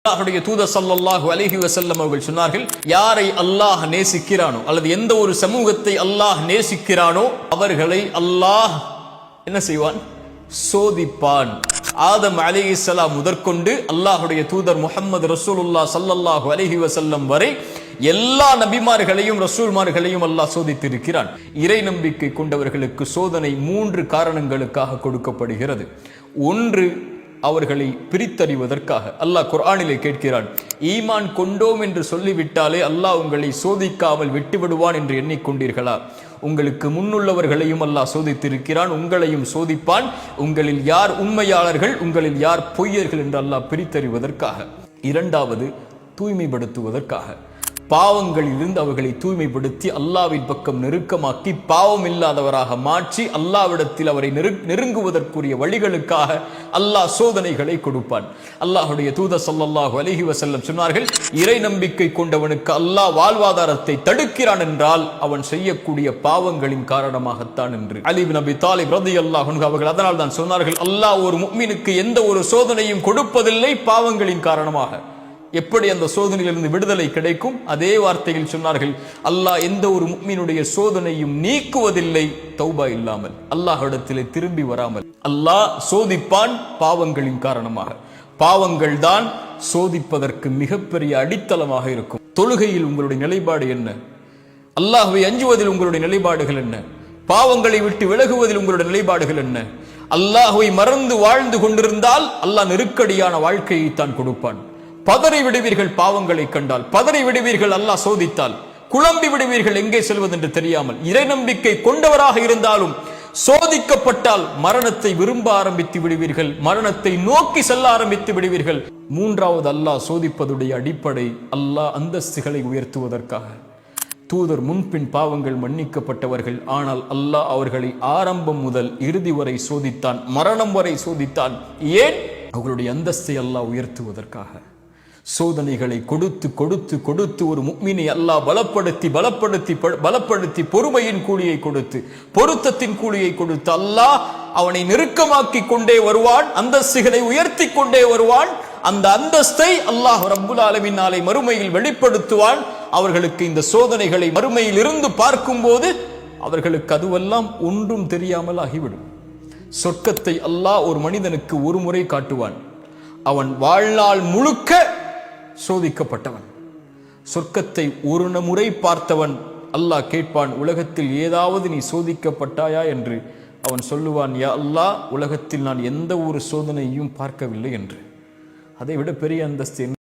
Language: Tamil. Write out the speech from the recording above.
அல்லாஹ்வுடைய தூதர் ஸல்லல்லாஹு அலைஹி வஸல்லம் அவர்கள் சொன்னார்கள், யாரை அல்லாஹ் நேசிக்கிறானோ அல்லது எந்த ஒரு சமூகத்தை அல்லாஹ் நேசிக்கிறானோ அவர்களை அல்லாஹ் என்ன செய்வான்? சோதிப்பான். ஆதம் அலைஹிஸ்ஸலாம் முதற்கொண்டு அல்லாஹ்வுடைய தூதர் முஹம்மது ரசூலுல்லாஹ் ஸல்லல்லாஹு அலைஹி வஸல்லம் வரை எல்லா நபிமார்களையும் ரசூல்மார்களையும் அல்லாஹ் சோதித்திருக்கிறான். இறை நம்பிக்கை கொண்டவர்களுக்கு சோதனை 3 காரணங்களுக்காக கொடுக்கப்படுகிறது. ஒன்று, அவர்களை பிரித்தறிவதற்காக. அல்லாஹ் குர்ஆனிலே கேட்கிறான், ஈமான் கொண்டோம் என்று சொல்லிவிட்டாலே அல்லாஹ் உங்களை சோதிக்காமல் விட்டுவிடுவான் என்று எண்ணிக்கொண்டீர்களா? உங்களுக்கு முன்னுள்ளவர்களையும் அல்லாஹ் சோதித்திருக்கிறான், உங்களையும் சோதிப்பான். உங்களில் யார் உண்மையாளர்கள், உங்களில் யார் பொய்யர்கள் என்று அல்லாஹ் பிரித்தறிவதற்காக. இரண்டாவது, தூய்மைப்படுத்துவதற்காக. பாவங்களிலிருந்து அவர்களை தூய்மைப்படுத்தி அல்லாஹ்வின் பக்கம் நெருக்கமாக்கி பாவம் இல்லாதவராக மாற்றி அல்லாஹ்விடத்தில் அவரை நெருங்குவதற்குரிய வழிகளுக்காக அல்லாஹ் சோதனைகளை கொடுப்பான். அல்லாஹ்வுடைய தூதர் ஸல்லல்லாஹு அலைஹி வஸல்லம் சொன்னார்கள், இறை நம்பிக்கை கொண்டவனுக்கு அல்லாஹ் வாழ்வாதாரத்தை தடுக்கிறான் என்றால் அவன் செய்யக்கூடிய பாவங்களின் காரணமாகத்தான் என்று. அலி இப்னு அபி தாலிப் ரலியல்லாஹு அன்ஹு அவர்கள் அதனால் தான் சொன்னார்கள், அல்லாஹ் ஒரு முஃமினுக்கு எந்த ஒரு சோதனையும் கொடுப்பதில்லை பாவங்களின் காரணமாக. எப்படி அந்த சோதனையிலிருந்து விடுதலை கிடைக்கும்? அதே வார்த்தையில் சொன்னார்கள், அல்லாஹ் எந்த ஒரு முஃமினுடைய சோதனையும் நீக்குவதில்லை தௌபா இல்லாமல், அல்லாஹ்விடத்திலே திரும்பி வராமல். அல்லாஹ் சோதிப்பான் பாவங்களின் காரணமாக. பாவங்கள் தான் சோதிப்பதற்கு மிகப்பெரிய அடித்தளமாக இருக்கும். தொழுகையில் உங்களுடைய நிலைப்பாடு என்ன? அல்லாஹ்வை அஞ்சுவதில் உங்களுடைய நிலைப்பாடுகள் என்ன? பாவங்களை விட்டு விலகுவதில் உங்களுடைய நிலைப்பாடுகள் என்ன? அல்லாஹ்வை மறந்து வாழ்ந்து கொண்டிருந்தால் அல்லாஹ் நெருக்கடியான வாழ்க்கையை தான் கொடுப்பான். பதறி விடுவீர்கள் பாவங்களை கண்டால், பதறி விடுவீர்கள் அல்லாஹ் சோதித்தால், குழம்பி விடுவீர்கள் எங்கே செல்வதென்று தெரியாமல். இறை நம்பிக்கை கொண்டவராக இருந்தாலும் சோதிக்கப்பட்டால் மரணத்தை விரும்ப ஆரம்பித்து விடுவீர்கள், மரணத்தை நோக்கி செல்ல ஆரம்பித்து விடுவீர்கள். மூன்றாவது, அல்லாஹ் சோதிப்பதுடைய அடிப்படை அல்லாஹ் அந்தஸ்துகளை உயர்த்துவதற்காக. தூதர் முன்பின் பாவங்கள் மன்னிக்கப்பட்டவர்கள், ஆனால் அல்லாஹ் அவர்களை ஆரம்பம் முதல் இறுதி வரை சோதித்தான், மரணம் வரை சோதித்தான். ஏன்? அவர்களுடைய அந்தஸ்தை அல்லாஹ் உயர்த்துவதற்காக. சோதனைகளை கொடுத்து கொடுத்து கொடுத்து ஒரு முஃமினை அல்லாஹ் பலப்படுத்தி பலப்படுத்தி பலப்படுத்தி பொறுமையின் கூலியை கொடுத்து பொருத்தத்தின் கூலியை கொடுத்து அல்லாஹ் அவனை நெருக்கமாக்கி கொண்டே வருவான், அந்தஸ்துகளை உயர்த்தி கொண்டே வருவான். அந்த அந்தஸ்தை அல்லாஹ் ரப்புல் ஆலமீன் நாளை மறுமையில் வெளிப்படுத்துவான். அவர்களுக்கு இந்த சோதனைகளை மறுமையில் இருந்து பார்க்கும்போது அவர்களுக்கு அதுவெல்லாம் ஒன்றும் தெரியாமல் ஆகிவிடும். சொர்க்கத்தை அல்லாஹ் ஒரு மனிதனுக்கு ஒரு முறை காட்டுவான், அவன் வாழ்நாள் முழுக்க சோதிக்கப்பட்டவன். சொர்க்கத்தை ஒரு முறை பார்த்தவன் அல்லாஹ் கேட்பான், உலகத்தில் ஏதாவது நீ சோதிக்கப்பட்டாயா என்று. அவன் சொல்லுவான், யா அல்லாஹ், உலகத்தில் நான் எந்த ஒரு சோதனையும் பார்க்கவில்லை என்று. அதை விட பெரிய அந்தஸ்து